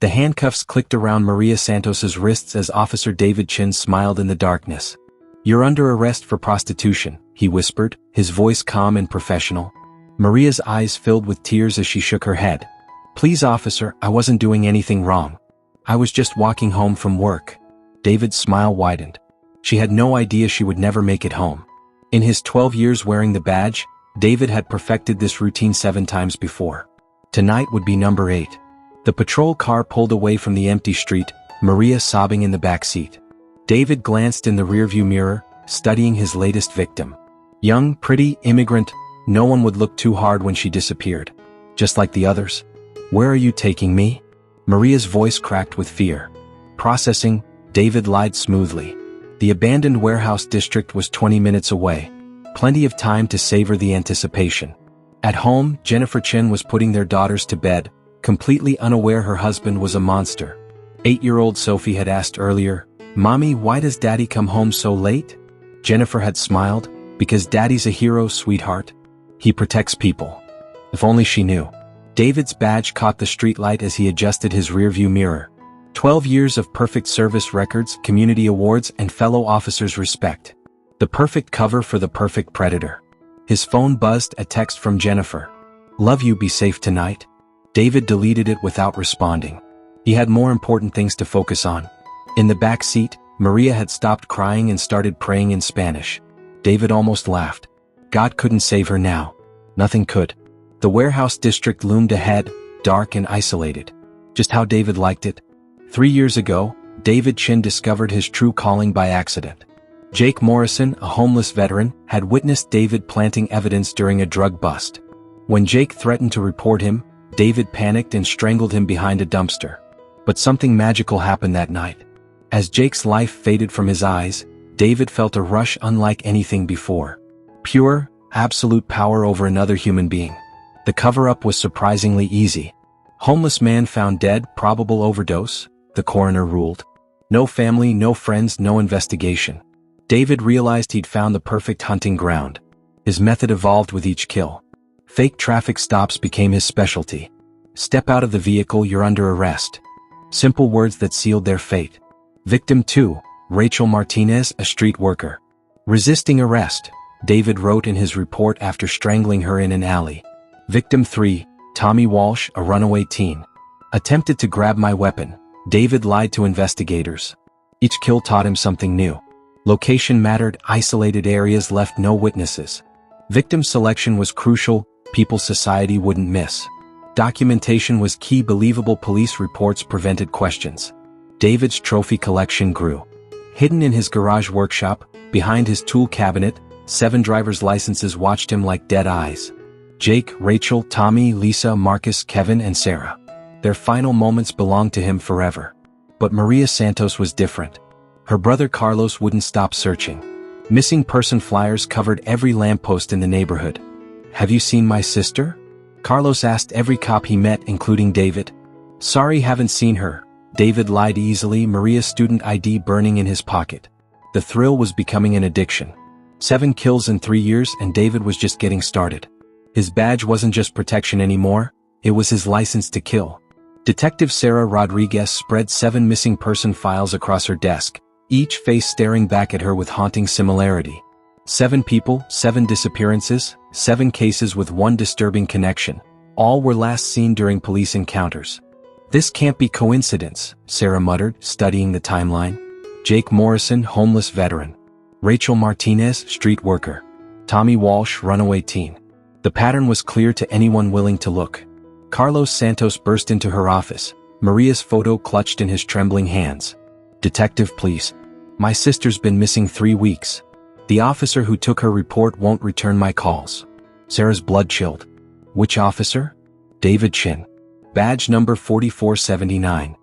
The handcuffs clicked around Maria Santos's wrists as Officer David Chen smiled in the darkness. "You're under arrest for prostitution," he whispered, his voice calm and professional. Maria's eyes filled with tears as she shook her head. "Please, officer, I wasn't doing anything wrong. I was just walking home from work." David's smile widened. She had no idea she would never make it home. In his 12 years wearing the badge, David had perfected this routine 7 times before. Tonight would be number 8. The patrol car pulled away from the empty street, Maria sobbing in the back seat. David glanced in the rearview mirror, studying his latest victim. Young, pretty, immigrant, no one would look too hard when she disappeared. Just like the others. "Where are you taking me?" Maria's voice cracked with fear. Processing, David lied smoothly. The abandoned warehouse district was 20 minutes away. Plenty of time to savor the anticipation. At home, Jennifer Chen was putting their daughters to bed, completely unaware her husband was a monster. 8-year-old Sophie had asked earlier, "Mommy, why does Daddy come home so late?" Jennifer had smiled, "Because Daddy's a hero, sweetheart. He protects people." If only she knew. David's badge caught the streetlight as he adjusted his rearview mirror. 12 years of perfect service records, community awards, and fellow officers' respect. The perfect cover for the perfect predator. His phone buzzed, a text from Jennifer. "Love you, be safe tonight." David deleted it without responding. He had more important things to focus on. In the back seat, Maria had stopped crying and started praying in Spanish. David almost laughed. God couldn't save her now. Nothing could. The warehouse district loomed ahead, dark and isolated. Just how David liked it. 3 years ago, David Chen discovered his true calling by accident. Jake Morrison, a homeless veteran, had witnessed David planting evidence during a drug bust. When Jake threatened to report him, David panicked and strangled him behind a dumpster. But something magical happened that night. As Jake's life faded from his eyes, David felt a rush unlike anything before. Pure, absolute power over another human being. The cover-up was surprisingly easy. Homeless man found dead, probable overdose, the coroner ruled. No family, no friends, no investigation. David realized he'd found the perfect hunting ground. His method evolved with each kill. Fake traffic stops became his specialty. "Step out of the vehicle, you're under arrest." Simple words that sealed their fate. Victim 2, Rachel Martinez, a street worker. "Resisting arrest," David wrote in his report after strangling her in an alley. Victim 3, Tommy Walsh, a runaway teen. "Attempted to grab my weapon." David lied to investigators. Each kill taught him something new. Location mattered, isolated areas left no witnesses. Victim selection was crucial, people society wouldn't miss. Documentation was key, believable police reports prevented questions. David's trophy collection grew. Hidden in his garage workshop, behind his tool cabinet, 7 driver's licenses watched him like dead eyes. Jake, Rachel, Tommy, Lisa, Marcus, Kevin, and Sarah. Their final moments belonged to him forever. But Maria Santos was different. Her brother Carlos wouldn't stop searching. Missing person flyers covered every lamppost in the neighborhood. "Have you seen my sister?" Carlos asked every cop he met, including David. "Sorry, haven't seen her." David lied easily, Maria's student ID burning in his pocket. The thrill was becoming an addiction. 7 kills in 3 years and David was just getting started. His badge wasn't just protection anymore, it was his license to kill. Detective Sarah Rodriguez spread 7 missing person files across her desk, each face staring back at her with haunting similarity. 7 people, 7 disappearances, 7 cases with one disturbing connection. All were last seen during police encounters. "This can't be coincidence," Sarah muttered, studying the timeline. Jake Morrison, homeless veteran. Rachel Martinez, street worker. Tommy Walsh, runaway teen. The pattern was clear to anyone willing to look. Carlos Santos burst into her office, Maria's photo clutched in his trembling hands. "Detective, please. My sister's been missing 3 weeks. The officer who took her report won't return my calls." Sarah's blood chilled. "Which officer?" "David Chen. Badge number 4479.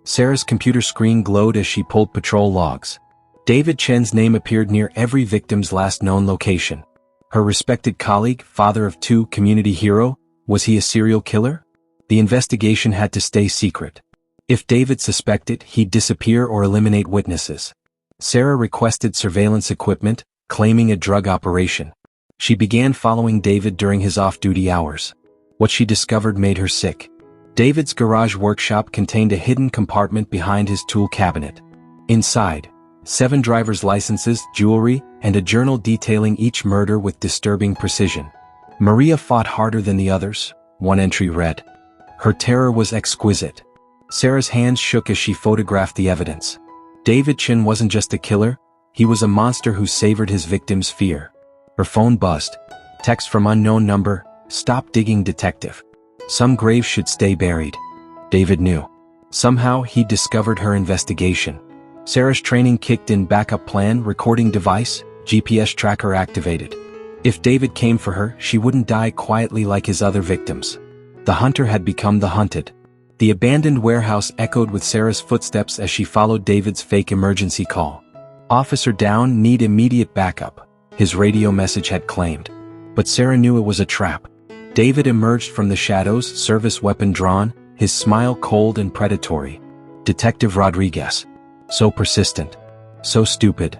Sarah's computer screen glowed as she pulled patrol logs. David Chen's name appeared near every victim's last known location. Her respected colleague, father of 2, community hero, was he a serial killer? The investigation had to stay secret. If David suspected, he'd disappear or eliminate witnesses. Sarah requested surveillance equipment, claiming a drug operation. She began following David during his off-duty hours. What she discovered made her sick. David's garage workshop contained a hidden compartment behind his tool cabinet. Inside, 7 driver's licenses, jewelry, and a journal detailing each murder with disturbing precision. Maria fought harder than the others, one entry read. Her terror was exquisite. Sarah's hands shook as she photographed the evidence. David Chen wasn't just a killer, he was a monster who savored his victims' fear. Her phone buzzed. Text from unknown number, "Stop digging, detective. Some graves should stay buried." David knew. Somehow he discovered her investigation. Sarah's training kicked in, backup plan, recording device, GPS tracker activated. If David came for her, she wouldn't die quietly like his other victims. The hunter had become the hunted. The abandoned warehouse echoed with Sarah's footsteps as she followed David's fake emergency call. "Officer down, need immediate backup," his radio message had claimed. But Sarah knew it was a trap. David emerged from the shadows, service weapon drawn, his smile cold and predatory. "Detective Rodriguez. So persistent. So stupid.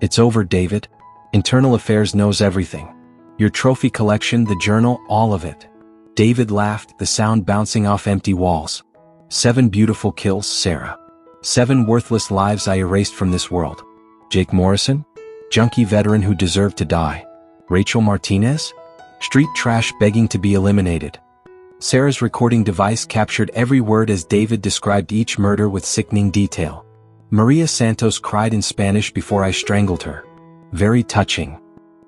It's over, David. Internal Affairs knows everything. Your trophy collection, the journal, all of it." David laughed, the sound bouncing off empty walls. 7 beautiful kills, Sarah. 7 worthless lives I erased from this world. Jake Morrison? Junkie veteran who deserved to die. Rachel Martinez? Street trash begging to be eliminated. Sarah's recording device captured every word as David described each murder with sickening detail. "Maria Santos cried in Spanish before I strangled her. Very touching."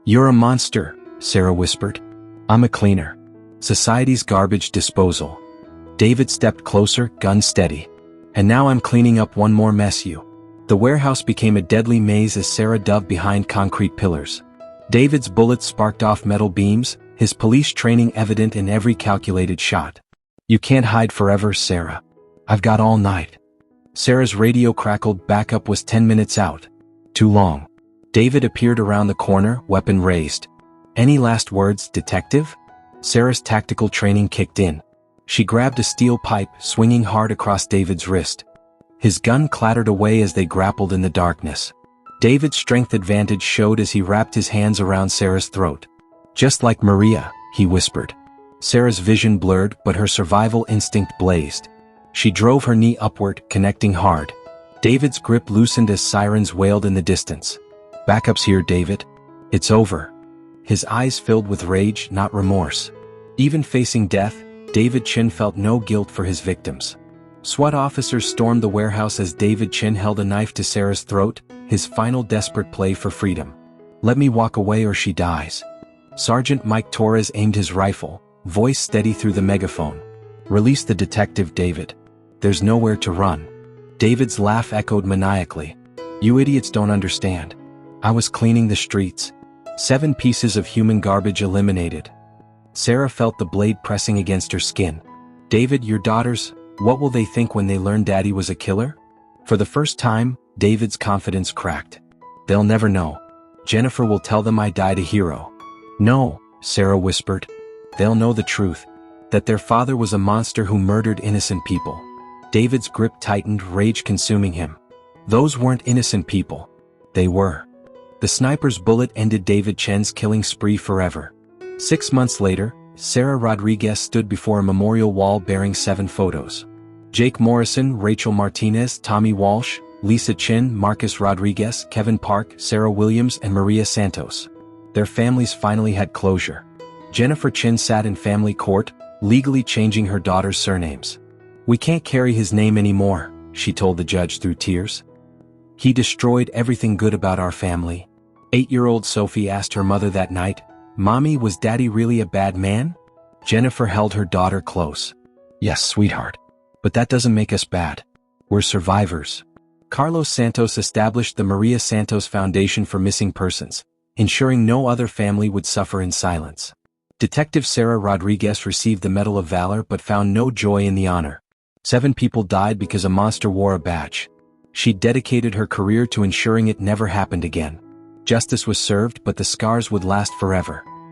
"You're a monster," Sarah whispered. "I'm a cleaner. Society's garbage disposal." David stepped closer, gun steady. "And now I'm cleaning up one more mess you." The warehouse became a deadly maze as Sarah dove behind concrete pillars. David's bullets sparked off metal beams, his police training evident in every calculated shot. "You can't hide forever, Sarah. I've got all night." Sarah's radio crackled. Backup was 10 minutes out. Too long. David appeared around the corner, weapon raised. "Any last words, detective?" Sarah's tactical training kicked in. She grabbed a steel pipe, swinging hard across David's wrist. His gun clattered away as they grappled in the darkness. David's strength advantage showed as he wrapped his hands around Sarah's throat. "Just like Maria," he whispered. Sarah's vision blurred, but her survival instinct blazed. She drove her knee upward, connecting hard. David's grip loosened as sirens wailed in the distance. "Backup's here, David. It's over." His eyes filled with rage, not remorse. Even facing death, David Chen felt no guilt for his victims. SWAT officers stormed the warehouse as David Chen held a knife to Sarah's throat, his final desperate play for freedom. "Let me walk away or she dies." Sergeant Mike Torres aimed his rifle, voice steady through the megaphone. "Release the detective, David. There's nowhere to run." David's laugh echoed maniacally. "You idiots don't understand. I was cleaning the streets. 7 pieces of human garbage eliminated." Sarah felt the blade pressing against her skin. "David, your daughters, what will they think when they learn Daddy was a killer?" For the first time, David's confidence cracked. "They'll never know. Jennifer will tell them I died a hero." "No," Sarah whispered. "They'll know the truth. That their father was a monster who murdered innocent people." David's grip tightened, rage consuming him. Those weren't innocent people. They were. The sniper's bullet ended David Chen's killing spree forever. 6 months later, Sarah Rodriguez stood before a memorial wall bearing 7 photos. Jake Morrison, Rachel Martinez, Tommy Walsh, Lisa Chin, Marcus Rodriguez, Kevin Park, Sarah Williams, and Maria Santos. Their families finally had closure. Jennifer Chin sat in family court, legally changing her daughter's surnames. "We can't carry his name anymore," she told the judge through tears. "He destroyed everything good about our family." 8-year-old Sophie asked her mother that night, "Mommy, was Daddy really a bad man?" Jennifer held her daughter close. "Yes, sweetheart. But that doesn't make us bad. We're survivors." Carlos Santos established the Maria Santos Foundation for Missing Persons, ensuring no other family would suffer in silence. Detective Sarah Rodriguez received the Medal of Valor but found no joy in the honor. 7 people died because a monster wore a badge. She dedicated her career to ensuring it never happened again. Justice was served, but the scars would last forever.